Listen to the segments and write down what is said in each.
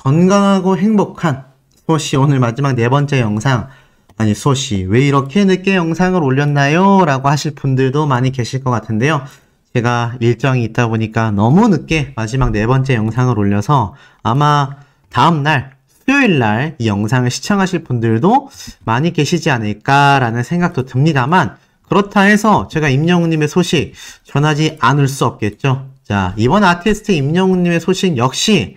건강하고 행복한 수호씨 오늘 마지막 네 번째 영상. 아니 수호씨 왜 이렇게 늦게 영상을 올렸나요? 라고 하실 분들도 많이 계실 것 같은데요. 제가 일정이 있다 보니까 너무 늦게 마지막 네 번째 영상을 올려서 아마 다음날 수요일날 이 영상을 시청하실 분들도 많이 계시지 않을까라는 생각도 듭니다만, 그렇다 해서 제가 임영웅님의 소식 전하지 않을 수 없겠죠. 자, 이번 아티스트 임영웅님의 소식 역시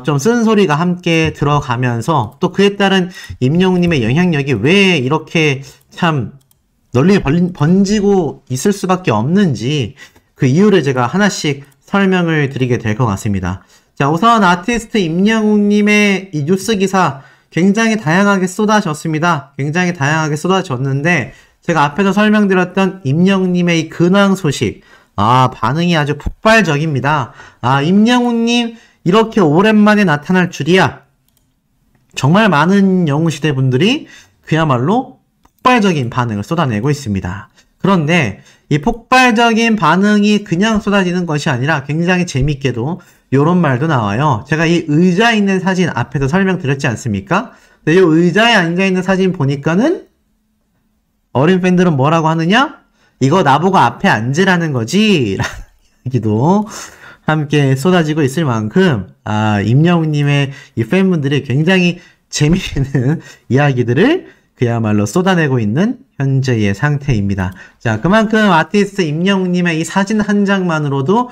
좀 쓴소리가 함께 들어가면서 또 그에 따른 임영웅님의 영향력이 왜 이렇게 참 널리 번지고 있을 수밖에 없는지 그 이유를 제가 하나씩 설명을 드리게 될 것 같습니다. 자, 우선 아티스트 임영웅님의 이 뉴스 기사 굉장히 다양하게 쏟아졌습니다. 굉장히 다양하게 쏟아졌는데 제가 앞에서 설명드렸던 임영웅님의 이 근황 소식, 반응이 아주 폭발적입니다. 임영웅님 이렇게 오랜만에 나타날 줄이야. 정말 많은 영웅시대 분들이 그야말로 폭발적인 반응을 쏟아내고 있습니다. 그런데 이 폭발적인 반응이 그냥 쏟아지는 것이 아니라 굉장히 재밌게도 요런 말도 나와요. 제가 이 의자에 있는 사진 앞에서 설명드렸지 않습니까? 근데 이 의자에 앉아있는 사진 보니까는 어린 팬들은 뭐라고 하느냐? 이거 나보고 앞에 앉으라는 거지? 라는 얘기도 함께 쏟아지고 있을 만큼 임영웅님의 이 팬분들이 굉장히 재미있는 이야기들을 그야말로 쏟아내고 있는 현재의 상태입니다. 자, 그만큼 아티스트 임영웅님의 이 사진 한 장만으로도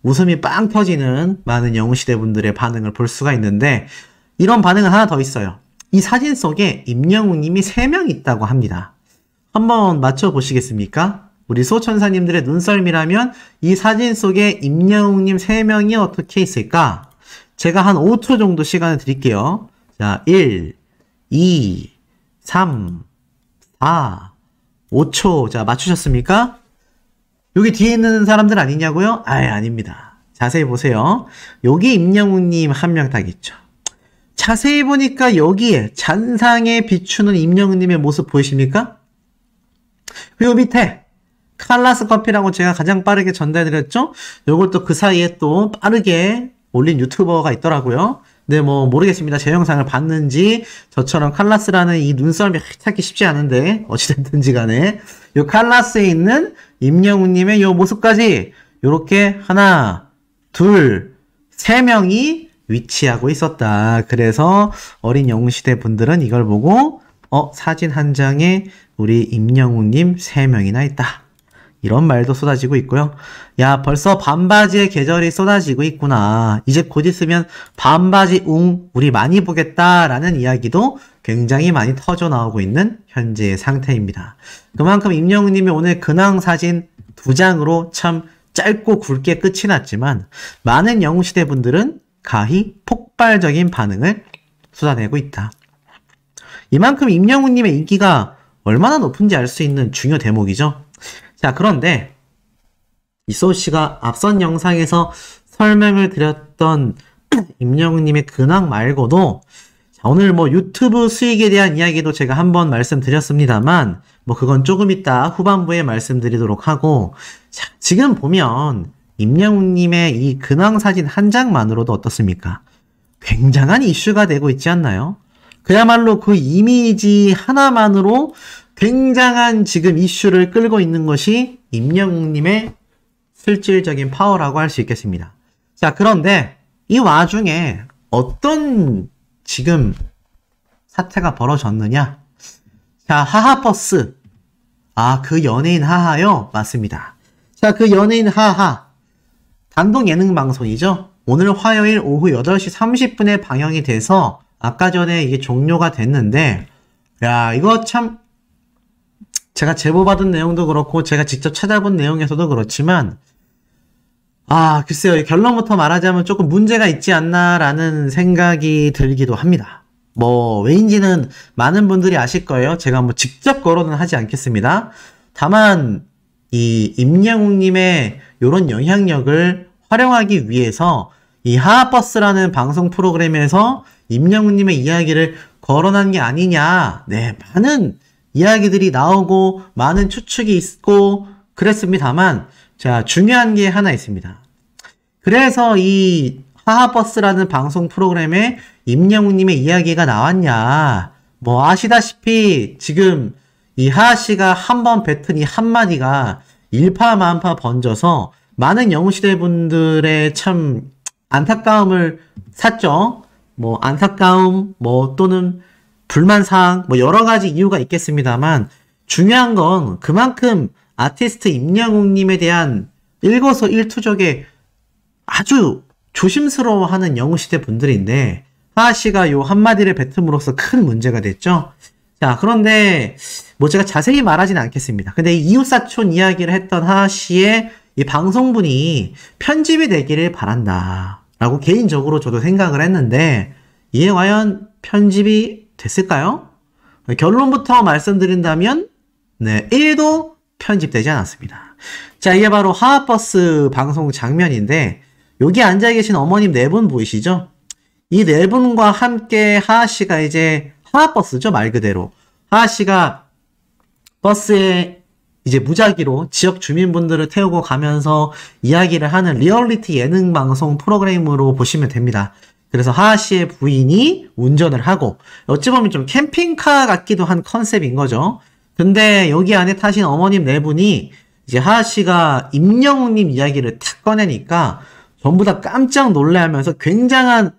웃음이 빵 터지는 많은 영웅시대 분들의 반응을 볼 수가 있는데, 이런 반응은 하나 더 있어요. 이 사진 속에 임영웅님이 3명 있다고 합니다. 한번 맞춰보시겠습니까? 우리 소천사님들의 눈썰미라면 이 사진 속에 임영웅님 3명이 어떻게 있을까? 제가 한 5초 정도 시간을 드릴게요. 자, 1, 2, 3, 4, 5초. 자, 맞추셨습니까? 여기 뒤에 있는 사람들 아니냐고요? 아닙니다. 자세히 보세요. 여기 임영웅님 한 명 딱 있죠. 자세히 보니까 여기에 잔상에 비추는 임영웅님의 모습 보이십니까? 그리고 밑에 칼라스 커피라고 제가 가장 빠르게 전달드렸죠? 요걸 또 그 사이에 또 빠르게 올린 유튜버가 있더라고요. 네, 뭐 모르겠습니다. 제 영상을 봤는지 저처럼 칼라스라는 이 눈썰미 찾기 쉽지 않은데 어찌됐든지 간에 요 칼라스에 있는 임영웅님의 요 모습까지 요렇게 하나, 둘, 3명이 위치하고 있었다. 그래서 어린 영웅시대 분들은 이걸 보고 사진 한 장에 우리 임영웅님 3명이나 있다. 이런 말도 쏟아지고 있고요. 야, 벌써 반바지의 계절이 쏟아지고 있구나. 이제 곧 있으면 반바지 우리 많이 보겠다라는 이야기도 굉장히 많이 터져 나오고 있는 현재의 상태입니다. 그만큼 임영웅님이 오늘 근황 사진 2장으로 참 짧고 굵게 끝이 났지만 많은 영웅시대 분들은 가히 폭발적인 반응을 쏟아내고 있다. 이만큼 임영웅님의 인기가 얼마나 높은지 알 수 있는 중요 대목이죠. 자, 그런데 이소씨가 앞선 영상에서 설명을 드렸던 임영웅님의 근황 말고도 오늘 뭐 유튜브 수익에 대한 이야기도 제가 한번 말씀드렸습니다만 뭐 그건 조금 이따 후반부에 말씀드리도록 하고, 자, 지금 보면 임영웅님의 이 근황 사진 한 장만으로도 어떻습니까? 굉장한 이슈가 되고 있지 않나요? 그야말로 그 이미지 하나만으로 굉장한 지금 이슈를 끌고 있는 것이 임영웅님의 실질적인 파워라고 할 수 있겠습니다. 자, 그런데 이 와중에 어떤 지금 사태가 벌어졌느냐? 자, 하하버스. 그 연예인 하하요? 맞습니다. 자, 그 연예인 하하. 단독 예능 방송이죠? 오늘 화요일 오후 8시 30분에 방영이 돼서 아까 전에 이게 종료가 됐는데, 야, 이거 참 제가 제보받은 내용도 그렇고 제가 직접 찾아본 내용에서도 그렇지만 글쎄요. 결론부터 말하자면 조금 문제가 있지 않나라는 생각이 들기도 합니다. 뭐 왜인지는 많은 분들이 아실 거예요. 제가 뭐 직접 거론은 하지 않겠습니다. 다만 이 임영웅님의 이런 영향력을 활용하기 위해서 이 하하버스라는 방송 프로그램에서 임영웅님의 이야기를 거론한 게 아니냐. 네, 많은 이야기들이 나오고 많은 추측이 있고 그랬습니다만, 자, 중요한 게 하나 있습니다. 그래서 이 하하버스라는 방송 프로그램에 임영웅님의 이야기가 나왔냐. 뭐 아시다시피 지금 이 하하씨가 한 번 뱉은 이 한마디가 일파만파 번져서 많은 영웅시대 분들의 참 안타까움을 샀죠. 뭐 안타까움, 뭐 또는 불만사항, 뭐 여러 가지 이유가 있겠습니다만 중요한 건 그만큼 아티스트 임영웅님에 대한 일거수일투족에 아주 조심스러워하는 영웅시대 분들인데 하하씨가 요 한마디를 뱉음으로써 큰 문제가 됐죠. 자, 그런데 뭐 제가 자세히 말하진 않겠습니다. 근데 이 이웃사촌 이야기를 했던 하하씨의 이 방송분이 편집이 되기를 바란다 라고 개인적으로 저도 생각을 했는데 이게 과연 편집이 됐을까요? 결론부터 말씀드린다면 네, 1도 편집되지 않았습니다. 자, 이게 바로 하하버스 방송 장면인데 여기 앉아 계신 어머님 네 분 보이시죠? 이 네 분과 함께 하하씨가 이제 하하버스죠, 말 그대로. 하하씨가 버스에 이제 무작위로 지역 주민분들을 태우고 가면서 이야기를 하는 리얼리티 예능 방송 프로그램으로 보시면 됩니다. 그래서 하하씨의 부인이 운전을 하고 어찌 보면 좀 캠핑카 같기도 한 컨셉인 거죠. 근데 여기 안에 타신 어머님 네 분이 이제 하하씨가 임영웅님 이야기를 탁 꺼내니까 전부 다 깜짝 놀래하면서 굉장한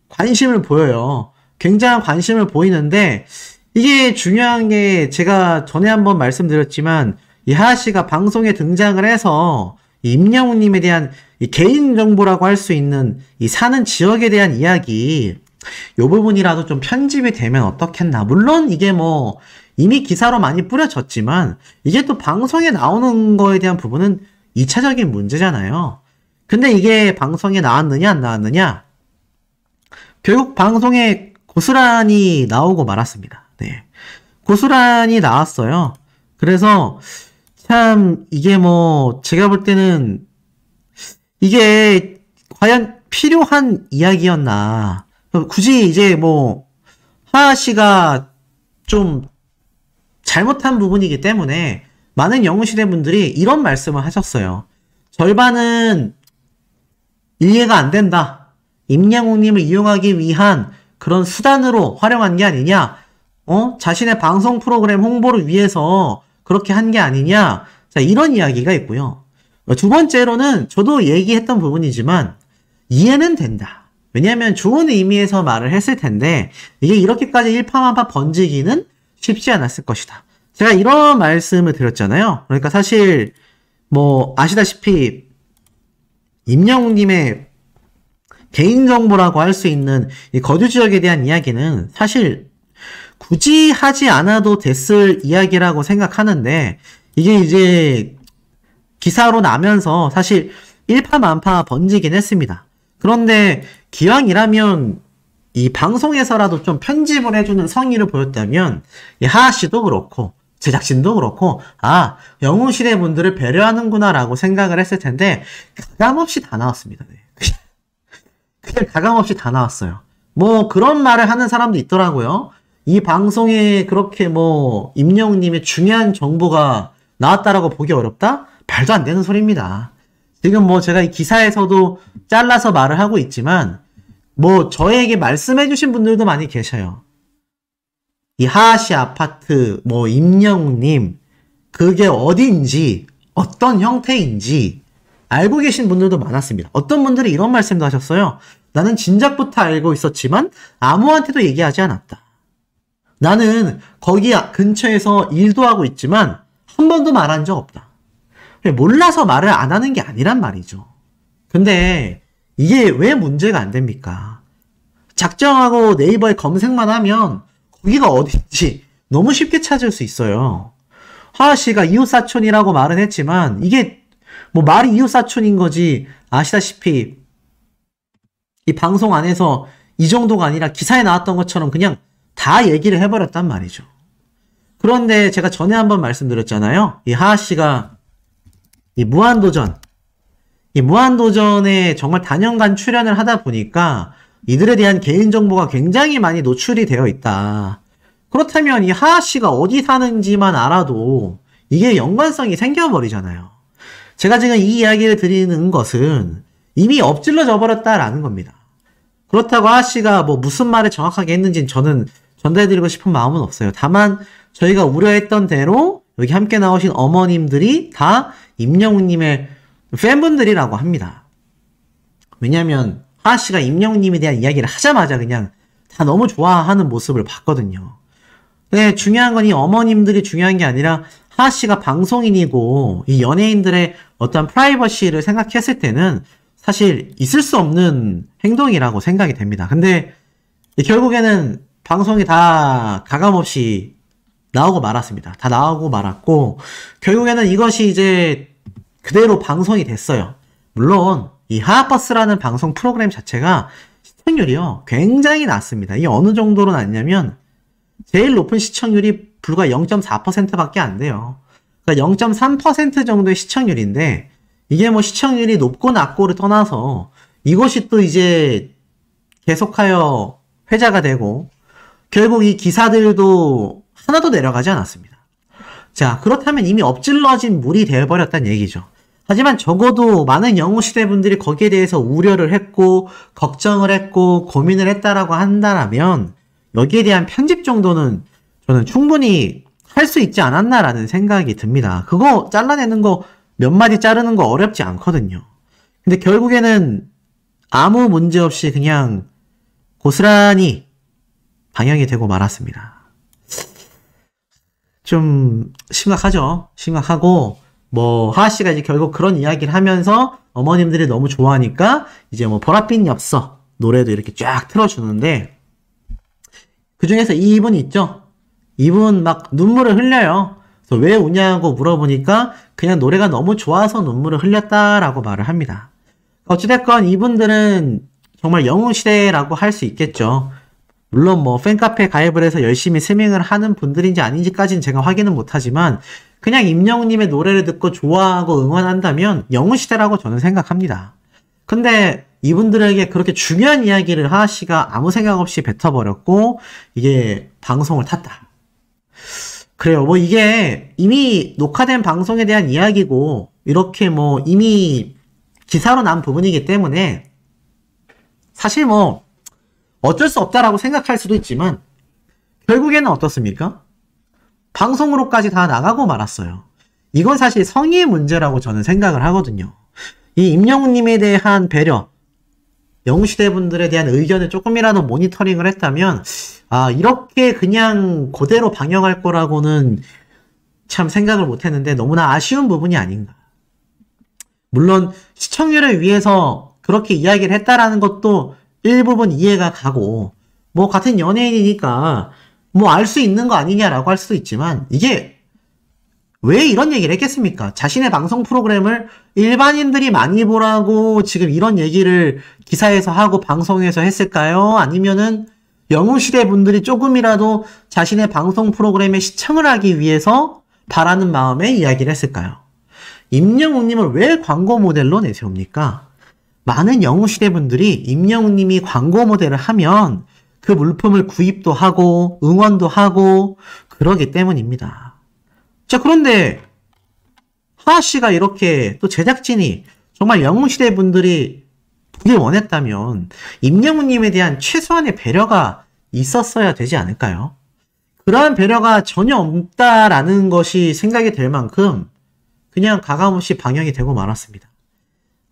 관심을 보여요. 굉장한 관심을 보이는데 이게 중요한 게 제가 전에 한번 말씀드렸지만 이 하하씨가 방송에 등장을 해서 이 임영웅님에 대한 이 개인정보라고 할 수 있는 이 사는 지역에 대한 이야기 요 부분이라도 좀 편집이 되면 어떻겠나. 물론 이게 뭐 이미 기사로 많이 뿌려졌지만 이게 또 방송에 나오는 거에 대한 부분은 2차적인 문제잖아요. 근데 이게 방송에 나왔느냐 안 나왔느냐 결국 방송에 고스란히 나오고 말았습니다. 네. 고스란히 나왔어요. 그래서 참 이게 뭐 제가 볼 때는 이게 과연 필요한 이야기였나. 굳이 이제 뭐 하하씨가 좀 잘못한 부분이기 때문에 많은 영웅시대 분들이 이런 말씀을 하셨어요. 절반은 이해가 안 된다. 임영웅님을 이용하기 위한 그런 수단으로 활용한 게 아니냐. 자신의 방송 프로그램 홍보를 위해서 그렇게 한 게 아니냐. 자, 이런 이야기가 있고요. 두 번째로는 저도 얘기했던 부분이지만 이해는 된다. 왜냐하면 좋은 의미에서 말을 했을 텐데 이게 이렇게까지 일파만파 번지기는 쉽지 않았을 것이다. 제가 이런 말씀을 드렸잖아요. 그러니까 사실 뭐 아시다시피 임영웅님의 개인정보라고 할 수 있는 이 거주 지역에 대한 이야기는 사실 굳이 하지 않아도 됐을 이야기라고 생각하는데 이게 이제 기사로 나면서 사실 일파만파 번지긴 했습니다. 그런데 기왕이라면 이 방송에서라도 좀 편집을 해주는 성의를 보였다면 이 하하씨도 그렇고 제작진도 그렇고 아 영웅시대 분들을 배려하는구나 라고 생각을 했을 텐데 가감없이 다 나왔습니다. 네. 그냥 가감없이 다 나왔어요. 뭐 그런 말을 하는 사람도 있더라고요. 이 방송에 그렇게 뭐 임영웅님의 중요한 정보가 나왔다라고 보기 어렵다? 말도 안 되는 소리입니다. 지금 뭐 제가 이 기사에서도 잘라서 말을 하고 있지만 뭐 저에게 말씀해주신 분들도 많이 계셔요. 이 하하씨 아파트 뭐 임영웅님 그게 어딘지 어떤 형태인지 알고 계신 분들도 많았습니다. 어떤 분들이 이런 말씀도 하셨어요. 나는 진작부터 알고 있었지만 아무한테도 얘기하지 않았다. 나는 거기 근처에서 일도 하고 있지만 한 번도 말한 적 없다. 몰라서 말을 안 하는 게 아니란 말이죠. 근데 이게 왜 문제가 안 됩니까? 작정하고 네이버에 검색만 하면 거기가 어딘지 너무 쉽게 찾을 수 있어요. 하하씨가 이웃사촌이라고 말은 했지만 이게 뭐 말이 이웃사촌인 거지 아시다시피 이 방송 안에서 이 정도가 아니라 기사에 나왔던 것처럼 그냥 다 얘기를 해버렸단 말이죠. 그런데 제가 전에 한번 말씀드렸잖아요. 이 하하씨가 이 무한도전에 정말 단연간 출연을 하다 보니까 이들에 대한 개인정보가 굉장히 많이 노출이 되어 있다. 그렇다면 이 하하씨가 어디 사는지만 알아도 이게 연관성이 생겨버리잖아요. 제가 지금 이 이야기를 드리는 것은 이미 엎질러져 버렸다라는 겁니다. 그렇다고 하하씨가 뭐 무슨 말을 정확하게 했는지는 저는 전달해드리고 싶은 마음은 없어요. 다만 저희가 우려했던 대로 여기 함께 나오신 어머님들이 다 임영웅님의 팬분들이라고 합니다. 왜냐면 하하씨가 임영웅님에 대한 이야기를 하자마자 그냥 다 너무 좋아하는 모습을 봤거든요. 근데 중요한 건 이 어머님들이 중요한 게 아니라 하하씨가 방송인이고 이 연예인들의 어떤 프라이버시를 생각했을 때는 사실 있을 수 없는 행동이라고 생각이 됩니다. 근데 결국에는 방송이 다 가감없이 나오고 말았습니다. 다 나오고 말았고 결국에는 이것이 이제 그대로 방송이 됐어요. 물론 이 하하버스라는 방송 프로그램 자체가 시청률이요 굉장히 낮습니다. 이게 어느 정도로 낮냐면 제일 높은 시청률이 불과 0.4%밖에 안 돼요. 그러니까 0.3% 정도의 시청률인데 이게 뭐 시청률이 높고 낮고를 떠나서 이것이 또 이제 계속하여 회자가 되고 결국 이 기사들도 하나도 내려가지 않았습니다. 자, 그렇다면 이미 엎질러진 물이 되어버렸다는 얘기죠. 하지만 적어도 많은 영웅시대 분들이 거기에 대해서 우려를 했고 걱정을 했고 고민을 했다라고 한다면 여기에 대한 편집 정도는 저는 충분히 할 수 있지 않았나라는 생각이 듭니다. 그거 잘라내는 거 몇 마디 자르는 거 어렵지 않거든요. 근데 결국에는 아무 문제 없이 그냥 고스란히 방영이 되고 말았습니다. 좀 심각하죠. 심각하고 뭐 하하씨가 이제 결국 그런 이야기를 하면서 어머님들이 너무 좋아하니까 이제 뭐 보랏빛 엽서 노래도 이렇게 쫙 틀어주는데 그 중에서 이분 있죠. 이분 막 눈물을 흘려요. 그래서 왜 우냐고 물어보니까 그냥 노래가 너무 좋아서 눈물을 흘렸다라고 말을 합니다. 어찌됐건 이분들은 정말 영웅시대라고 할 수 있겠죠. 물론 뭐 팬카페 가입을 해서 열심히 스밍을 하는 분들인지 아닌지까지는 제가 확인은 못하지만 그냥 임영웅님의 노래를 듣고 좋아하고 응원한다면 영웅시대라고 저는 생각합니다. 근데 이분들에게 그렇게 중요한 이야기를 하하씨가 아무 생각 없이 뱉어버렸고 이게 방송을 탔다. 그래요. 뭐 이게 이미 녹화된 방송에 대한 이야기고 이렇게 뭐 이미 기사로 난 부분이기 때문에 사실 뭐 어쩔 수 없다라고 생각할 수도 있지만 결국에는 어떻습니까? 방송으로까지 다 나가고 말았어요. 이건 사실 성의의 문제라고 저는 생각을 하거든요. 이 임영웅님에 대한 배려, 영웅시대 분들에 대한 의견을 조금이라도 모니터링을 했다면 아 이렇게 그냥 그대로 방영할 거라고는 참 생각을 못했는데 너무나 아쉬운 부분이 아닌가. 물론 시청률을 위해서 그렇게 이야기를 했다라는 것도 일부분 이해가 가고 뭐 같은 연예인이니까 뭐 알 수 있는 거 아니냐라고 할 수도 있지만 이게 왜 이런 얘기를 했겠습니까? 자신의 방송 프로그램을 일반인들이 많이 보라고 지금 이런 얘기를 기사에서 하고 방송에서 했을까요? 아니면은 영웅시대 분들이 조금이라도 자신의 방송 프로그램에 시청을 하기 위해서 바라는 마음에 이야기를 했을까요? 임영웅님을 왜 광고 모델로 내세웁니까? 많은 영웅시대 분들이 임영웅님이 광고 모델을 하면 그 물품을 구입도 하고 응원도 하고 그러기 때문입니다. 자, 그런데 하하씨가 이렇게 또 제작진이 정말 영웅시대 분들이 보길 원했다면 임영웅님에 대한 최소한의 배려가 있었어야 되지 않을까요? 그러한 배려가 전혀 없다라는 것이 생각이 될 만큼 그냥 가감없이 방영이 되고 말았습니다.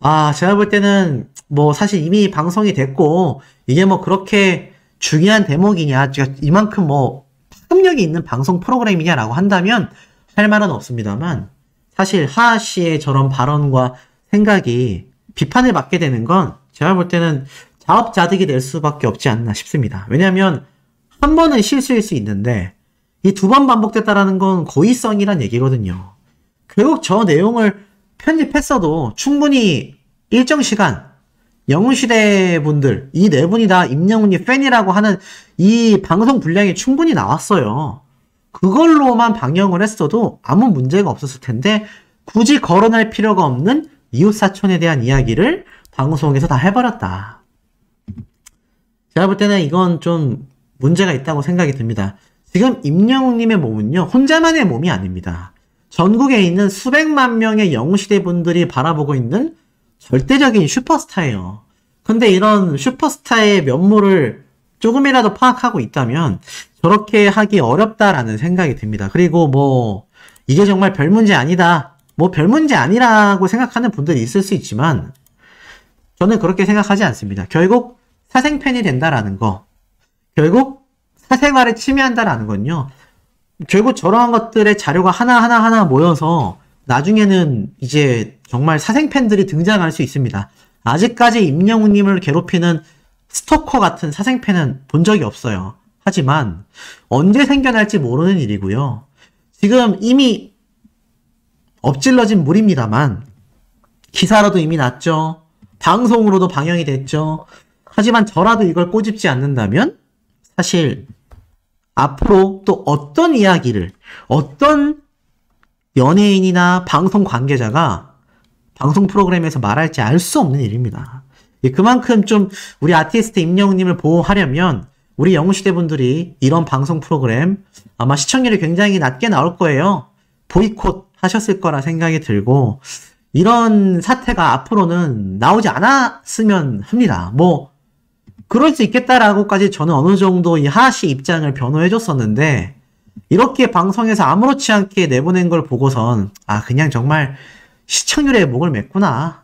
아, 제가 볼 때는 뭐 사실 이미 방송이 됐고 이게 뭐 그렇게 중요한 대목이냐, 제가 이만큼 뭐 파급력이 있는 방송 프로그램이냐라고 한다면 할 말은 없습니다만 사실 하하씨의 저런 발언과 생각이 비판을 받게 되는 건 제가 볼 때는 자업자득이 될 수밖에 없지 않나 싶습니다. 왜냐하면 한 번은 실수일 수 있는데 이 두 번 반복됐다라는 건 고의성이란 얘기거든요. 결국 저 내용을 편집했어도 충분히 일정 시간 영웅시대 분들 이 네 분이 다 임영웅님 팬이라고 하는 이 방송 분량이 충분히 나왔어요. 그걸로만 방영을 했어도 아무 문제가 없었을 텐데 굳이 거론할 필요가 없는 이웃사촌에 대한 이야기를 방송에서 다 해버렸다. 제가 볼 때는 이건 좀 문제가 있다고 생각이 듭니다. 지금 임영웅님의 몸은요 혼자만의 몸이 아닙니다. 전국에 있는 수백만 명의 영웅시대 분들이 바라보고 있는 절대적인 슈퍼스타예요. 근데 이런 슈퍼스타의 면모를 조금이라도 파악하고 있다면 저렇게 하기 어렵다라는 생각이 듭니다. 그리고 뭐 이게 정말 별 문제 아니다. 뭐 별 문제 아니라고 생각하는 분들이 있을 수 있지만 저는 그렇게 생각하지 않습니다. 결국 사생팬이 된다라는 거, 결국 사생활에 침해한다라는 건요. 결국 저러한 것들의 자료가 하나하나 모여서 나중에는 이제 정말 사생팬들이 등장할 수 있습니다. 아직까지 임영웅님을 괴롭히는 스토커 같은 사생팬은 본 적이 없어요. 하지만 언제 생겨날지 모르는 일이고요. 지금 이미 엎질러진 물입니다만 기사로도 이미 났죠. 방송으로도 방영이 됐죠. 하지만 저라도 이걸 꼬집지 않는다면 사실 앞으로 또 어떤 이야기를 어떤 연예인이나 방송 관계자가 방송 프로그램에서 말할지 알 수 없는 일입니다. 그만큼 좀 우리 아티스트 임영웅님을 보호하려면 우리 영웅시대 분들이 이런 방송 프로그램 아마 시청률이 굉장히 낮게 나올 거예요. 보이콧 하셨을 거라 생각이 들고 이런 사태가 앞으로는 나오지 않았으면 합니다. 뭐 그럴 수 있겠다라고까지 저는 어느 정도 이 하하씨 입장을 변호해줬었는데 이렇게 방송에서 아무렇지 않게 내보낸 걸 보고선 그냥 정말 시청률에 목을 맸구나.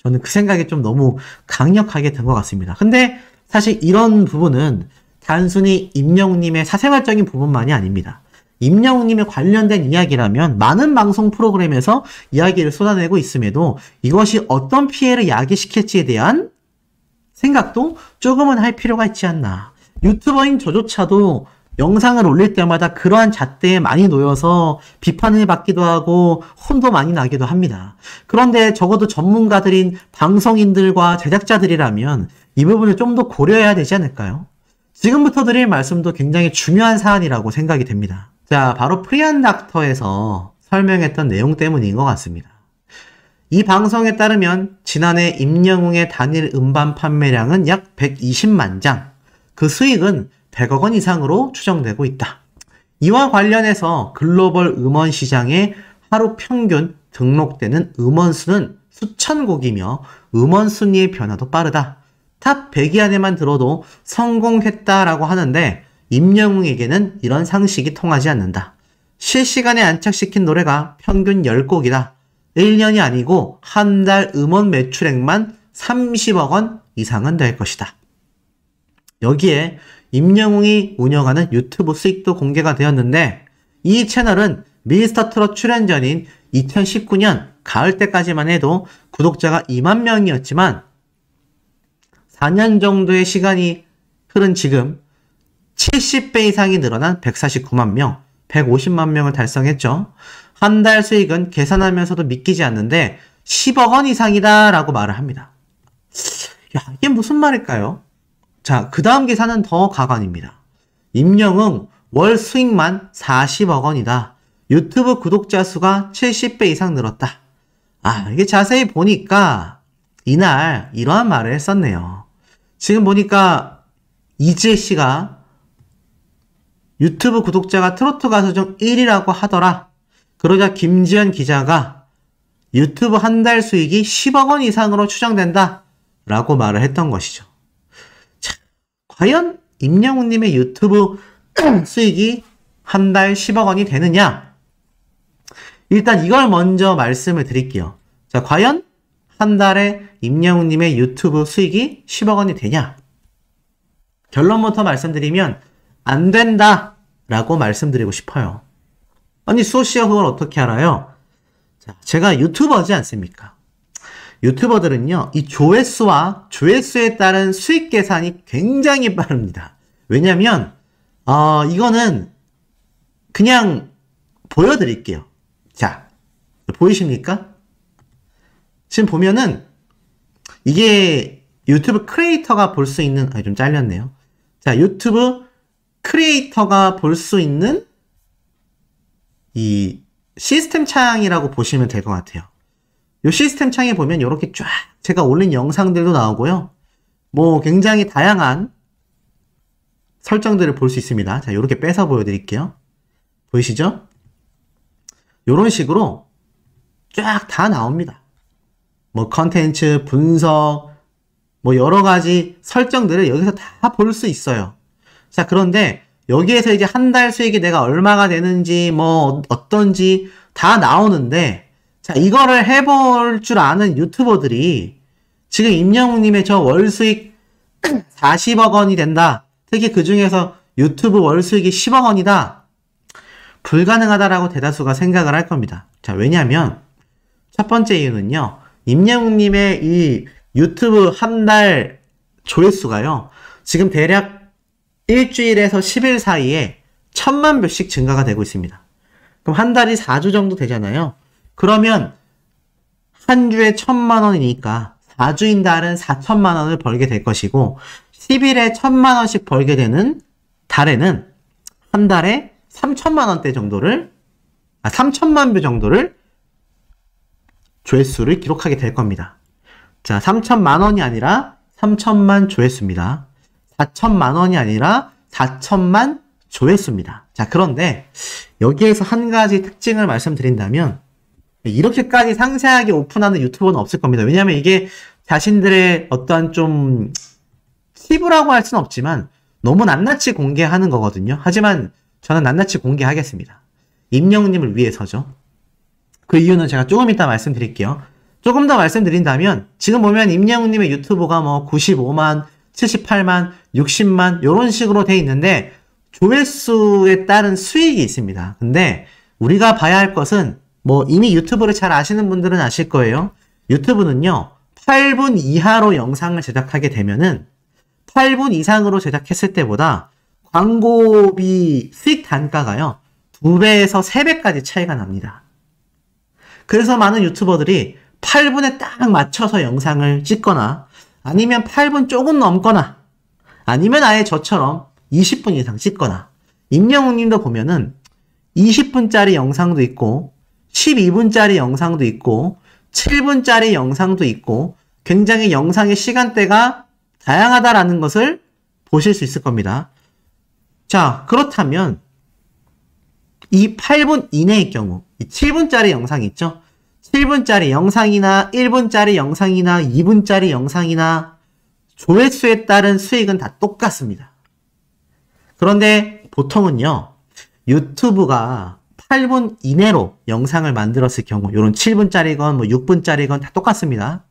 저는 그 생각이 좀 너무 강력하게 든 것 같습니다. 근데 사실 이런 부분은 단순히 임영웅님의 사생활적인 부분만이 아닙니다. 임영웅님에 관련된 이야기라면 많은 방송 프로그램에서 이야기를 쏟아내고 있음에도 이것이 어떤 피해를 야기시킬지에 대한 생각도 조금은 할 필요가 있지 않나. 유튜버인 저조차도 영상을 올릴 때마다 그러한 잣대에 많이 놓여서 비판을 받기도 하고 혼도 많이 나기도 합니다. 그런데 적어도 전문가들인 방송인들과 제작자들이라면 이 부분을 좀 더 고려해야 되지 않을까요? 지금부터 드릴 말씀도 굉장히 중요한 사안이라고 생각이 됩니다. 자, 바로 프리한 닥터에서 설명했던 내용 때문인 것 같습니다. 이 방송에 따르면 지난해 임영웅의 단일 음반 판매량은 약 120만 장, 그 수익은 100억 원 이상으로 추정되고 있다. 이와 관련해서 글로벌 음원 시장에 하루 평균 등록되는 음원 수는 수천 곡이며 음원 순위의 변화도 빠르다. 탑 100위 안에만 들어도 성공했다라고 하는데 임영웅에게는 이런 상식이 통하지 않는다. 실시간에 안착시킨 노래가 평균 10곡이다. 1년이 아니고 한 달 음원 매출액만 30억 원 이상은 될 것이다. 여기에 임영웅이 운영하는 유튜브 수익도 공개가 되었는데 이 채널은 미스터트롯 출연 전인 2019년 가을 때까지만 해도 구독자가 2만 명이었지만 4년 정도의 시간이 흐른 지금 70배 이상이 늘어난 149만 명, 150만 명을 달성했죠. 한 달 수익은 계산하면서도 믿기지 않는데 10억 원 이상이다 라고 말을 합니다. 야, 이게 무슨 말일까요? 자, 그 다음 기사는 더 가관입니다. 임영웅 월 수익만 40억 원이다. 유튜브 구독자 수가 70배 이상 늘었다. 이게 자세히 보니까 이날 이러한 말을 했었네요. 지금 보니까 이지혜 씨가 유튜브 구독자가 트로트 가수 중 1위라고 하더라. 그러자 김지연 기자가 유튜브 한 달 수익이 10억 원 이상으로 추정된다 라고 말을 했던 것이죠. 자, 과연 임영웅님의 유튜브 수익이 한 달 10억 원이 되느냐? 일단 이걸 먼저 말씀을 드릴게요. 자, 과연 한 달에 임영웅님의 유튜브 수익이 10억 원이 되냐? 결론부터 말씀드리면 안 된다 라고 말씀드리고 싶어요. 아니, 수호씨가 그걸 어떻게 알아요? 자, 제가 유튜버지 않습니까? 유튜버들은요, 이 조회수와 조회수에 따른 수익 계산이 굉장히 빠릅니다. 왜냐면, 이거는 그냥 보여드릴게요. 자, 보이십니까? 지금 보면은, 이게 유튜브 크리에이터가 볼 수 있는, 좀 잘렸네요. 자, 유튜브 크리에이터가 볼 수 있는 이 시스템 창이라고 보시면 될 것 같아요. 이 시스템 창에 보면 이렇게 쫙 제가 올린 영상들도 나오고요. 뭐 굉장히 다양한 설정들을 볼 수 있습니다. 자, 이렇게 빼서 보여드릴게요. 보이시죠? 이런 식으로 쫙 다 나옵니다. 뭐 컨텐츠 분석, 뭐 여러 가지 설정들을 여기서 다 볼 수 있어요. 자, 그런데 여기에서 이제 한 달 수익이 내가 얼마가 되는지, 뭐 어떤지 다 나오는데, 자, 이거를 해볼 줄 아는 유튜버들이 지금 임영웅님의 저 월 수익 40억 원이 된다. 특히 그 중에서 유튜브 월 수익이 10억 원이다. 불가능하다라고 대다수가 생각을 할 겁니다. 자, 왜냐면 첫 번째 이유는요. 임영웅님의 이 유튜브 한 달 조회수가요. 지금 대략 일주일에서 10일 사이에 1000만 뷰씩 증가가 되고 있습니다. 그럼 한 달이 4주 정도 되잖아요. 그러면 한 주에 1000만 원이니까 4주인 달은 4000만 원을 벌게 될 것이고 10일에 1000만 원씩 벌게 되는 달에는 한 달에 3000만 원대 정도를 3000만 뷰 정도를 조회수를 기록하게 될 겁니다. 자, 3000만 원이 아니라 3000만 조회수입니다. 4000만 원이 아니라 4000만 조회수입니다. 자, 그런데 여기에서 한 가지 특징을 말씀드린다면 이렇게까지 상세하게 오픈하는 유튜버는 없을 겁니다. 왜냐하면 이게 자신들의 어떠한 좀 팁이라고 할 수는 없지만 너무 낱낱이 공개하는 거거든요. 하지만 저는 낱낱이 공개하겠습니다. 임영웅님을 위해서죠. 그 이유는 제가 조금 이따 말씀드릴게요. 조금 더 말씀드린다면 지금 보면 임영웅님의 유튜브가 뭐 95만, 78만, 60만 이런 식으로 돼 있는데 조회수에 따른 수익이 있습니다. 근데 우리가 봐야 할 것은 뭐 이미 유튜브를 잘 아시는 분들은 아실 거예요. 유튜브는요. 8분 이하로 영상을 제작하게 되면은 8분 이상으로 제작했을 때보다 광고비 수익 단가가요. 2배에서 3배까지 차이가 납니다. 그래서 많은 유튜버들이 8분에 딱 맞춰서 영상을 찍거나 아니면 8분 조금 넘거나 아니면 아예 저처럼 20분 이상 찍거나 임영웅님도 보면은 20분짜리 영상도 있고 12분짜리 영상도 있고 7분짜리 영상도 있고 굉장히 영상의 시간대가 다양하다라는 것을 보실 수 있을 겁니다. 자, 그렇다면 이 8분 이내의 경우 이 7분짜리 영상 있죠? 7분짜리 영상이나 1분짜리 영상이나 2분짜리 영상이나 조회수에 따른 수익은 다 똑같습니다. 그런데 보통은요. 유튜브가 8분 이내로 영상을 만들었을 경우 이런 7분짜리건 뭐 6분짜리건 다 똑같습니다.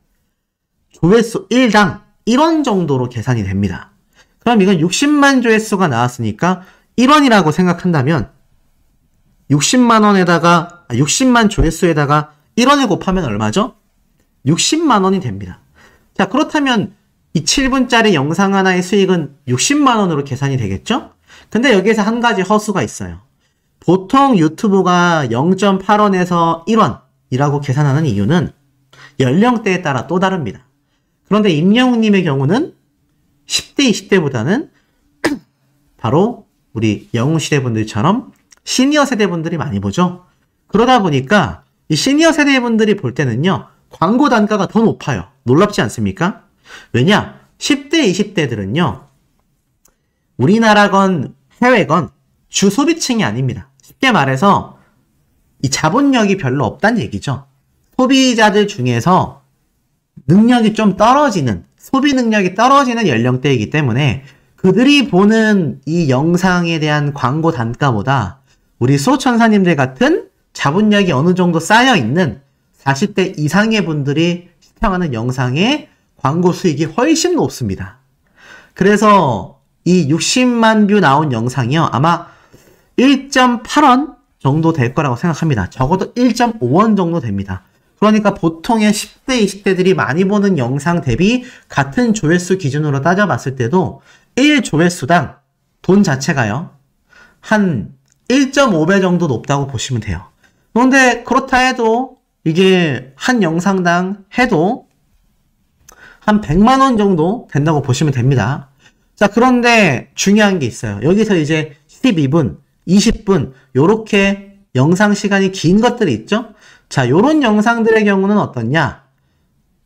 조회수 1당 1원 정도로 계산이 됩니다. 그럼 이건 60만 조회수가 나왔으니까 1원이라고 생각한다면 60만 조회수에다가 1원을 곱하면 얼마죠? 60만 원이 됩니다. 자, 그렇다면 이 7분짜리 영상 하나의 수익은 60만 원으로 계산이 되겠죠? 근데 여기에서 한 가지 허수가 있어요. 보통 유튜브가 0.8원에서 1원이라고 계산하는 이유는 연령대에 따라 또 다릅니다. 그런데 임영웅님의 경우는 10대, 20대보다는 바로 우리 영웅시대 분들처럼 시니어 세대 분들이 많이 보죠. 그러다 보니까 이 시니어 세대 분들이 볼 때는요. 광고 단가가 더 높아요. 놀랍지 않습니까? 왜냐? 10대, 20대들은요. 우리나라건 해외건 주 소비층이 아닙니다. 쉽게 말해서 이 자본력이 별로 없다는 얘기죠. 소비자들 중에서 능력이 좀 떨어지는, 소비 능력이 떨어지는 연령대이기 때문에 그들이 보는 이 영상에 대한 광고 단가보다 우리 수호천사님들 같은 자본력이 어느 정도 쌓여있는 40대 이상의 분들이 시청하는 영상의 광고 수익이 훨씬 높습니다. 그래서 이 60만 뷰 나온 영상이요. 아마 1.8원 정도 될 거라고 생각합니다. 적어도 1.5원 정도 됩니다. 그러니까 보통의 10대, 20대들이 많이 보는 영상 대비 같은 조회수 기준으로 따져봤을 때도 1조회수당 돈 자체가요. 한 1.5배 정도 높다고 보시면 돼요. 그런데 그렇다 해도 이게 한 영상당 해도 한 100만 원 정도 된다고 보시면 됩니다. 자, 그런데 중요한 게 있어요. 여기서 이제 12분, 20분 요렇게 영상 시간이 긴 것들이 있죠? 자, 요런 영상들의 경우는 어떻냐?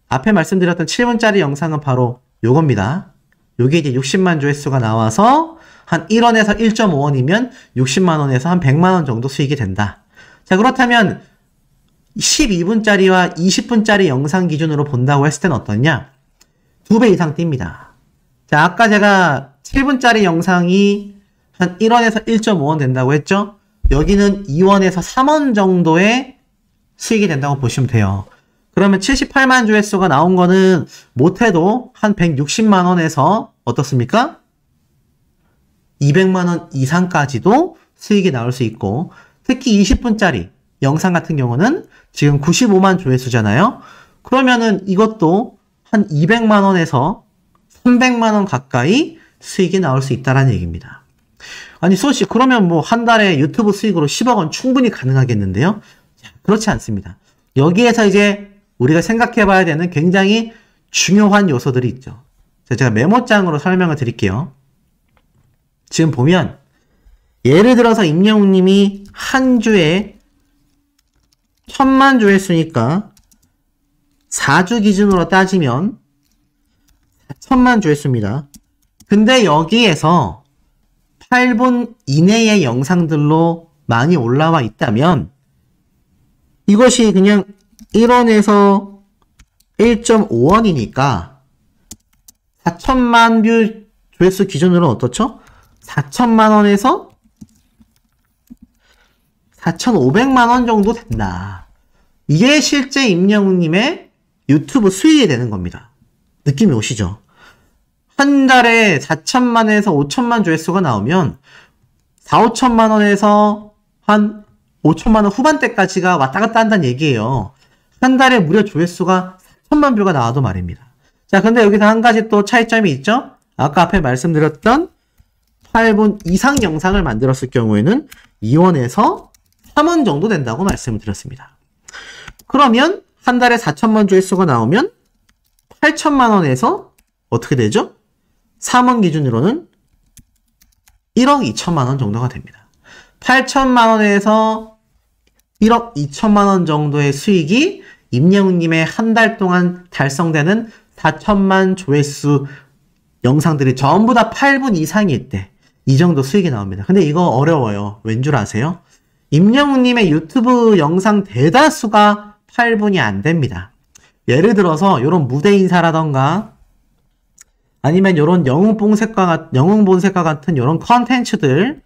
앞에 말씀드렸던 7분짜리 영상은 바로 요겁니다. 요게 이제 60만 조회수가 나와서 한 1원에서 1.5원이면 60만 원에서 한 100만 원 정도 수익이 된다. 자, 그렇다면 12분짜리와 20분짜리 영상 기준으로 본다고 했을 때는 어떻냐? 2배 이상 뜁니다. 자, 아까 제가 7분짜리 영상이 한 1원에서 1.5원 된다고 했죠? 여기는 2원에서 3원 정도의 수익이 된다고 보시면 돼요. 그러면 78만 조회수가 나온 거는 못해도 한 160만 원에서 어떻습니까? 200만 원 이상까지도 수익이 나올 수 있고, 특히 20분짜리 영상 같은 경우는 지금 95만 조회수잖아요. 그러면은 이것도 한 200만 원에서 300만 원 가까이 수익이 나올 수 있다는 얘기입니다. 아니, 소씨, 그러면 뭐 한 달에 유튜브 수익으로 10억 원 충분히 가능하겠는데요? 자, 그렇지 않습니다. 여기에서 이제 우리가 생각해 봐야 되는 굉장히 중요한 요소들이 있죠. 제가 메모장으로 설명을 드릴게요. 지금 보면 예를 들어서 임영웅 님이 한 주에 1000만 조회수니까 4주 기준으로 따지면 1000만 조회수입니다. 근데 여기에서 8분 이내의 영상들로 많이 올라와 있다면 이것이 그냥 1원에서 1.5원이니까 4천만 뷰 조회수 기준으로 어떻죠? 4천만 원에서 4,500만 원 정도 된다. 이게 실제 임영웅님의 유튜브 수익이 되는 겁니다. 느낌이 오시죠? 한 달에 4천만에서 5천만 조회수가 나오면 4, 5천만 원에서 한 5천만 원 후반대까지가 왔다 갔다 한다는 얘기예요. 한 달에 무려 조회수가 4천만 뷰가 나와도 말입니다. 자, 근데 여기서 한 가지 또 차이점이 있죠? 아까 앞에 말씀드렸던 8분 이상 영상을 만들었을 경우에는 2원에서 3원 정도 된다고 말씀을 드렸습니다. 그러면 한 달에 4천만 조회수가 나오면 8천만 원에서 어떻게 되죠? 3원 기준으로는 1억 2천만 원 정도가 됩니다. 8천만 원에서 1억 2천만 원 정도의 수익이 임영웅님의 한 달 동안 달성되는 4천만 조회수 영상들이 전부 다 8분 이상일 때 이 정도 수익이 나옵니다. 근데 이거 어려워요. 왠 줄 아세요? 임영웅님의 유튜브 영상 대다수가 8분이 안 됩니다. 예를 들어서 이런 무대 인사라던가 아니면 이런 영웅 본색과 같은 이런 컨텐츠들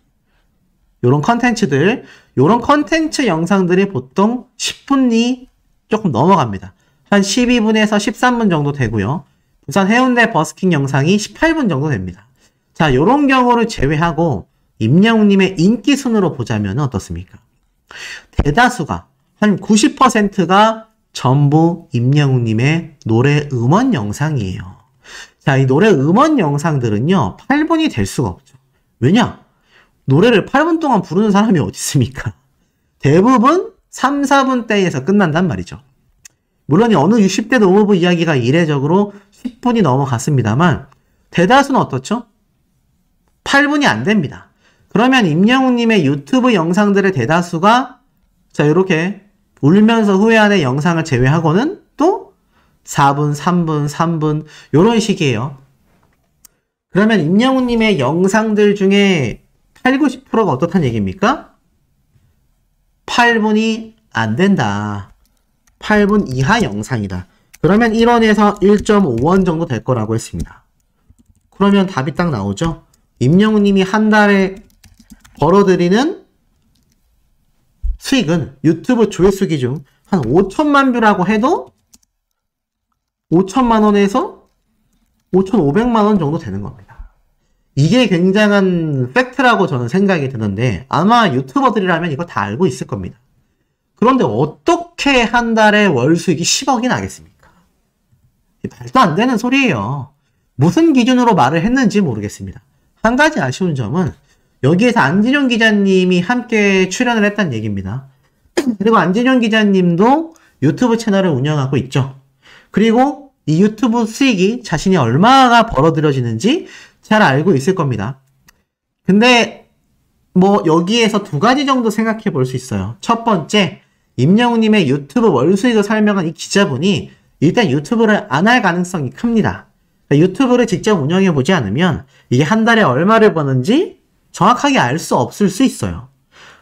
이런 컨텐츠 영상들이 보통 10분이 조금 넘어갑니다. 한 12분에서 13분 정도 되고요. 부산 해운대 버스킹 영상이 18분 정도 됩니다. 자, 이런 경우를 제외하고 임영웅님의 인기 순으로 보자면 어떻습니까? 대다수가 한 90%가 전부 임영웅님의 노래 음원 영상이에요. 자, 이 노래 음원 영상들은요 8분이 될 수가 없죠. 왜냐? 노래를 8분 동안 부르는 사람이 어디 있습니까? 대부분 3, 4분대에서 끝난단 말이죠. 물론 어느 60대 노무부 이야기가 이례적으로 10분이 넘어갔습니다만 대다수는 어떻죠? 8분이 안 됩니다. 그러면 임영웅님의 유튜브 영상들의 대다수가 자 이렇게 울면서 후회하는 영상을 제외하고는 또 4분, 3분, 3분 이런 식이에요. 그러면 임영웅님의 영상들 중에 8, 90%가 어떻다는 얘기입니까? 8분이 안 된다. 8분 이하 영상이다. 그러면 1원에서 1.5원 정도 될 거라고 했습니다. 그러면 답이 딱 나오죠? 임영웅님이 한 달에 벌어들이는 수익은 유튜브 조회수 기준 한 5천만 뷰라고 해도 5천만 원에서 5,500만 원 정도 되는 겁니다. 이게 굉장한 팩트라고 저는 생각이 드는데 아마 유튜버들이라면 이거 다 알고 있을 겁니다. 그런데 어떻게 한 달에 월 수익이 10억이 나겠습니까? 말도 안 되는 소리예요. 무슨 기준으로 말을 했는지 모르겠습니다. 한 가지 아쉬운 점은 여기에서 안진용 기자님이 함께 출연을 했다는 얘기입니다. 그리고 안진용 기자님도 유튜브 채널을 운영하고 있죠. 그리고 이 유튜브 수익이 자신이 얼마가 벌어들여지는지 잘 알고 있을 겁니다. 근데 뭐 여기에서 두 가지 정도 생각해 볼 수 있어요. 첫 번째, 임영웅님의 유튜브 월 수익을 설명한 이 기자분이 일단 유튜브를 안 할 가능성이 큽니다. 유튜브를 직접 운영해 보지 않으면 이게 한 달에 얼마를 버는지 정확하게 알 수 없을 수 있어요.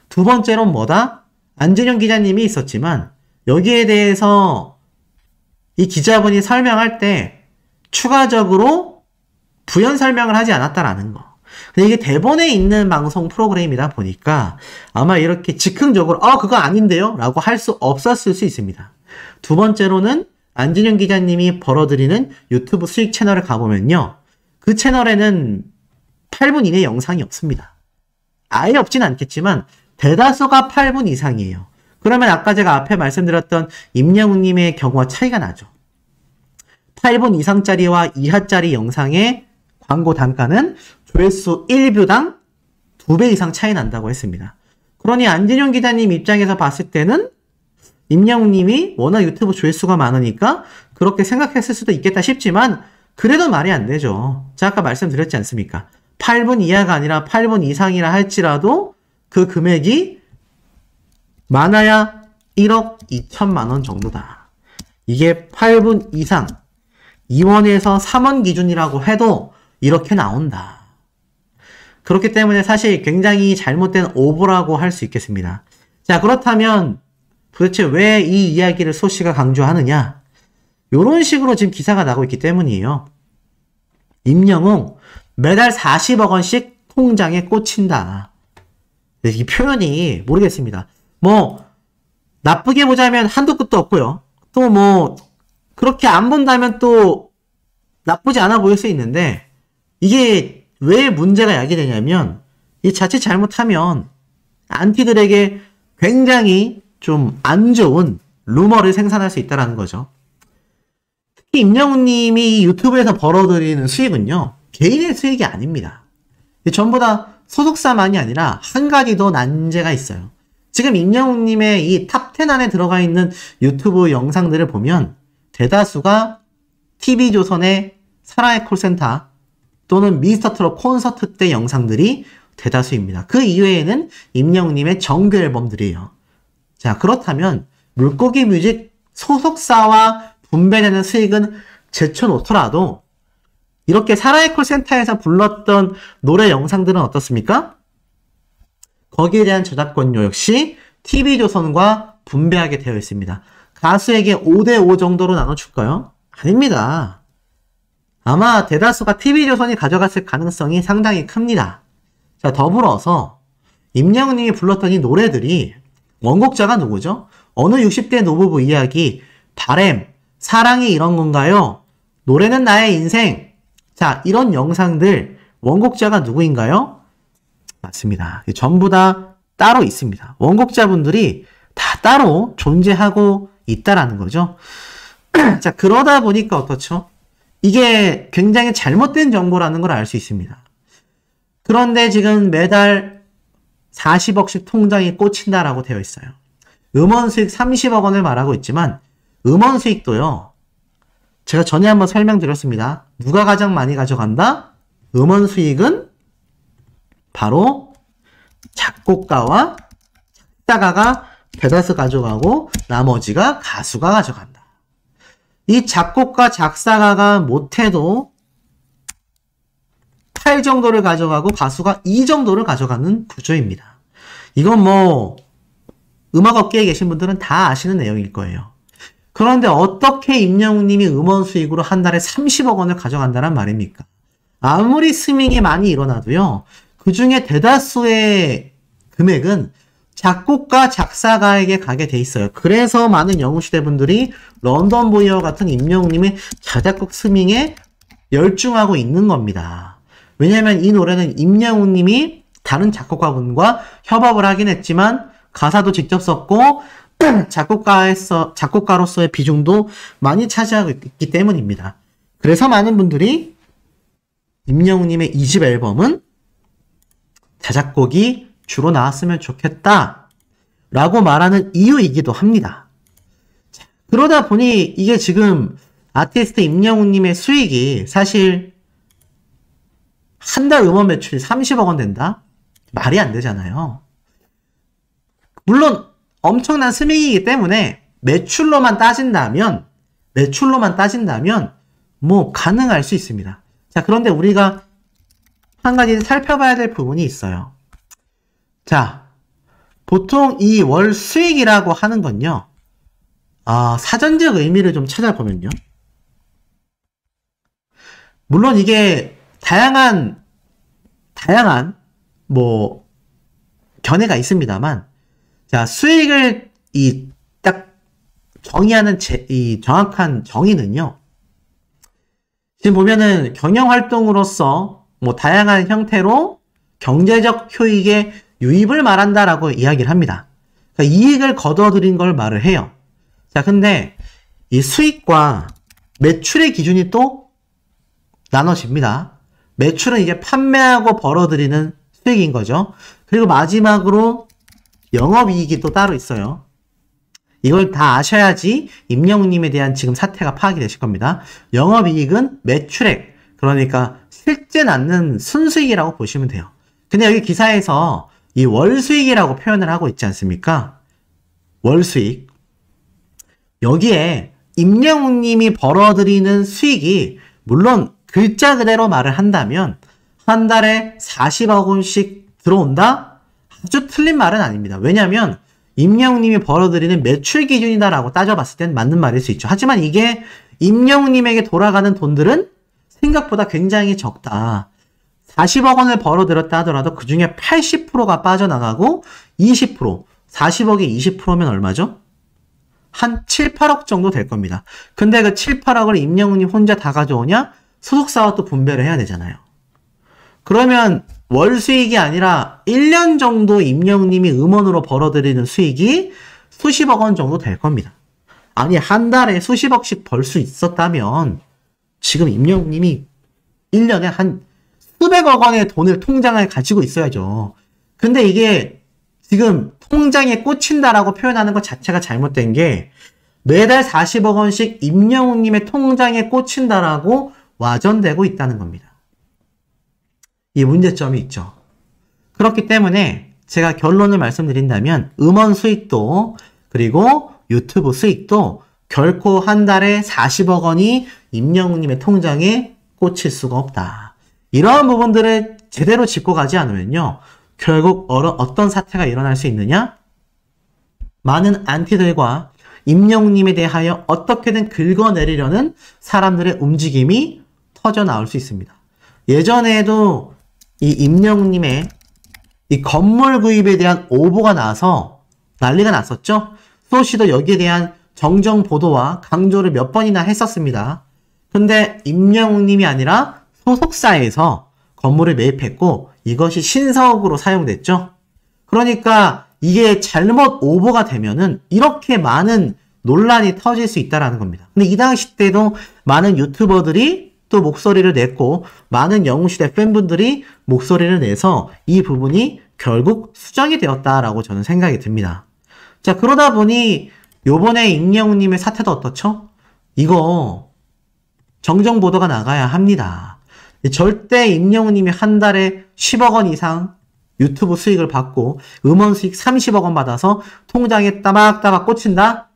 두 번째로는 뭐다? 안진영 기자님이 있었지만 여기에 대해서 이 기자분이 설명할 때 추가적으로 부연 설명을 하지 않았다라는 거. 근데 이게 대본에 있는 방송 프로그램이다 보니까 아마 이렇게 즉흥적으로 그거 아닌데요? 라고 할 수 없었을 수 있습니다. 두 번째로는 안진영 기자님이 벌어들이는 유튜브 수익 채널을 가보면요. 그 채널에는 8분 이내 영상이 없습니다. 아예 없진 않겠지만 대다수가 8분 이상이에요. 그러면 아까 제가 앞에 말씀드렸던 임영웅님의 경우와 차이가 나죠. 8분 이상짜리와 이하짜리 영상의 광고 단가는 조회수 1뷰당 2배 이상 차이 난다고 했습니다. 그러니 안진용 기자님 입장에서 봤을 때는 임영웅님이 워낙 유튜브 조회수가 많으니까 그렇게 생각했을 수도 있겠다 싶지만 그래도 말이 안 되죠. 제가 아까 말씀드렸지 않습니까? 8분 이하가 아니라 8분 이상이라 할지라도 그 금액이 많아야 1억 2천만 원 정도다. 이게 8분 이상 2원에서 3원 기준이라고 해도 이렇게 나온다. 그렇기 때문에 사실 굉장히 잘못된 오보라고 할 수 있겠습니다. 자, 그렇다면 도대체 왜 이 이야기를 소씨가 강조하느냐? 이런 식으로 지금 기사가 나고 있기 때문이에요. 임영웅 매달 40억 원씩 통장에 꽂힌다. 이 표현이 모르겠습니다. 뭐 나쁘게 보자면 한도 끝도 없고요. 또 뭐 그렇게 안 본다면 또 나쁘지 않아 보일 수 있는데 이게 왜 문제가 야기되냐면 이 자칫 잘못하면 안티들에게 굉장히 좀 안 좋은 루머를 생산할 수 있다는 거죠. 특히 임영웅님이 유튜브에서 벌어들이는 수익은요. 개인의 수익이 아닙니다. 전부 다 소속사만이 아니라 한 가지 더 난제가 있어요. 지금 임영웅님의 이 탑10 안에 들어가 있는 유튜브 영상들을 보면 대다수가 TV조선의 사랑의 콜센터 또는 미스터트롯 콘서트 때 영상들이 대다수입니다. 그 이외에는 임영웅님의 정규 앨범들이에요. 자, 그렇다면 물고기 뮤직 소속사와 분배되는 수익은 제쳐놓더라도 이렇게 사랑의 콜센터에서 불렀던 노래 영상들은 어떻습니까? 거기에 대한 저작권료 역시 TV조선과 분배하게 되어 있습니다. 가수에게 5대5 정도로 나눠줄까요? 아닙니다. 아마 대다수가 TV조선이 가져갔을 가능성이 상당히 큽니다. 자, 더불어서 임영웅님이 불렀던 이 노래들이 원곡자가 누구죠? 어느 60대 노부부 이야기, 바램, 사랑이 이런 건가요? 노래는 나의 인생. 자, 이런 영상들 원곡자가 누구인가요? 맞습니다. 전부 다 따로 있습니다. 원곡자분들이 다 따로 존재하고 있다라는 거죠. 자, 그러다 보니까 어떻죠? 이게 굉장히 잘못된 정보라는 걸 알 수 있습니다. 그런데 지금 매달 40억씩 통장에 꽂힌다라고 되어 있어요. 음원 수익 30억 원을 말하고 있지만 음원 수익도요. 제가 전에 한번 설명드렸습니다. 누가 가장 많이 가져간다? 음원 수익은 바로 작곡가와 작사가가 대다수 가져가고 나머지가 가수가 가져간다. 이 작곡가, 작사가가 못해도 8 정도를 가져가고 가수가 2 정도를 가져가는 구조입니다. 이건 뭐 음악업계에 계신 분들은 다 아시는 내용일 거예요. 그런데 어떻게 임영웅님이 음원 수익으로 한 달에 30억 원을 가져간다는 말입니까? 아무리 스밍이 많이 일어나도요. 그 중에 대다수의 금액은 작곡가, 작사가에게 가게 돼 있어요. 그래서 많은 영웅시대 분들이 런던보이와 같은 임영웅님의 자작곡 스밍에 열중하고 있는 겁니다. 왜냐하면 이 노래는 임영웅님이 다른 작곡가분과 협업을 하긴 했지만 가사도 직접 썼고 작곡가로서의 비중도 많이 차지하고 있기 때문입니다. 그래서 많은 분들이 임영웅님의 2집 앨범은 자작곡이 주로 나왔으면 좋겠다 라고 말하는 이유이기도 합니다. 그러다 보니 이게 지금 아티스트 임영웅님의 수익이 사실 한 달 음원 매출이 30억 원 된다? 말이 안 되잖아요. 물론 엄청난 스밍이기 때문에 매출로만 따진다면 뭐 가능할 수 있습니다. 자, 그런데 우리가 한 가지 살펴봐야 될 부분이 있어요. 자, 보통 이 월 수익이라고 하는 건요. 사전적 의미를 좀 찾아보면요. 물론 이게 다양한 견해가 있습니다만, 자, 수익을 딱 정의하는 이 정확한 정의는요. 지금 보면은 경영활동으로서 다양한 형태로 경제적 효익의 유입을 말한다라고 이야기를 합니다. 그러니까 이익을 거둬들인 걸 말을 해요. 자, 근데 이 수익과 매출의 기준이 또 나눠집니다. 매출은 이제 판매하고 벌어들이는 수익인 거죠. 그리고 마지막으로 영업이익이 또 따로 있어요. 이걸 다 아셔야지 임영웅님에 대한 지금 사태가 파악이 되실 겁니다. 영업이익은 매출액, 그러니까 실제 낳는 순수익이라고 보시면 돼요. 근데 여기 기사에서 이 월수익이라고 표현을 하고 있지 않습니까? 월수익. 여기에 임영웅님이 벌어들이는 수익이 물론 글자 그대로 말을 한다면 한 달에 40억 원씩 들어온다? 아주 틀린 말은 아닙니다. 왜냐하면 임영웅님이 벌어들이는 매출 기준이다라고 따져봤을 땐 맞는 말일 수 있죠. 하지만 이게 임영웅님에게 돌아가는 돈들은 생각보다 굉장히 적다. 40억 원을 벌어들였다 하더라도 그 중에 80%가 빠져나가고 20%, 40억에 20%면 얼마죠? 한 7, 8억 정도 될 겁니다. 근데 그 7, 8억을 임영웅님 혼자 다 가져오냐? 소속사와 또 분배를 해야 되잖아요. 그러면 월 수익이 아니라 1년 정도 임영웅님이 음원으로 벌어들이는 수익이 수십억 원 정도 될 겁니다. 아니, 한 달에 수십억씩 벌 수 있었다면 지금 임영웅님이 1년에 한 수백억 원의 돈을 통장에 가지고 있어야죠. 근데 이게 지금 통장에 꽂힌다라고 표현하는 것 자체가 잘못된 게 매달 40억 원씩 임영웅님의 통장에 꽂힌다라고 와전되고 있다는 겁니다. 이 문제점이 있죠. 그렇기 때문에 제가 결론을 말씀드린다면 음원 수익도 그리고 유튜브 수익도 결코 한 달에 40억 원이 임영웅님의 통장에 꽂힐 수가 없다. 이러한 부분들을 제대로 짚고 가지 않으면요. 결국 어떤 사태가 일어날 수 있느냐? 많은 안티들과 임영웅님에 대하여 어떻게든 긁어내리려는 사람들의 움직임이 터져 나올 수 있습니다. 예전에도 이 임영웅님의 이 건물 구입에 대한 오보가 나서 난리가 났었죠. 수호씨도 여기에 대한 정정 보도와 강조를 몇 번이나 했었습니다. 근데 임영웅님이 아니라 소속사에서 건물을 매입했고 이것이 신사옥으로 사용됐죠. 그러니까 이게 잘못 오보가 되면은 이렇게 많은 논란이 터질 수 있다는 겁니다. 근데 이 당시 때도 많은 유튜버들이 또 목소리를 냈고 많은 영웅시대 팬분들이 목소리를 내서 이 부분이 결국 수정이 되었다라고 저는 생각이 듭니다. 자, 그러다 보니 요번에 임영웅님의 사태도 어떻죠? 이거 정정보도가 나가야 합니다. 절대 임영웅님이 한 달에 10억 원 이상 유튜브 수익을 받고 음원 수익 30억 원 받아서 통장에 따박따박 꽂힌다?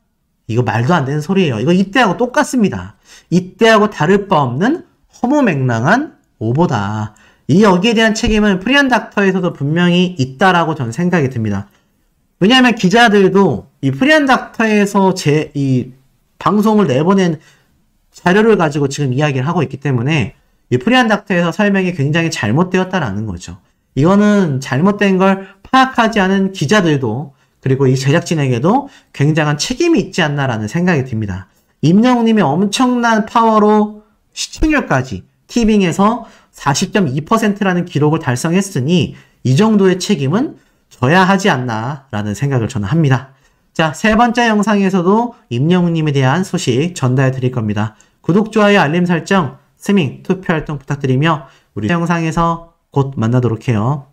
이거 말도 안 되는 소리예요. 이거 이때하고 똑같습니다. 이때하고 다를 바 없는 허무맹랑한 오보다. 여기에 대한 책임은 프리한 닥터에서도 분명히 있다라고 저는 생각이 듭니다. 왜냐하면 기자들도 이 프리한 닥터에서 이 방송을 내보낸 자료를 가지고 지금 이야기를 하고 있기 때문에 이 프리한 닥터에서 설명이 굉장히 잘못되었다라는 거죠. 이거는 잘못된 걸 파악하지 않은 기자들도 그리고 이 제작진에게도 굉장한 책임이 있지 않나라는 생각이 듭니다. 임영웅님이 엄청난 파워로 시청률까지 티빙에서 40.2%라는 기록을 달성했으니 이 정도의 책임은 져야 하지 않나라는 생각을 저는 합니다. 자, 세 번째 영상에서도 임영웅님에 대한 소식 전달해 드릴 겁니다. 구독, 좋아요, 알림 설정, 스밍, 투표 활동 부탁드리며 우리 영상에서 곧 만나도록 해요.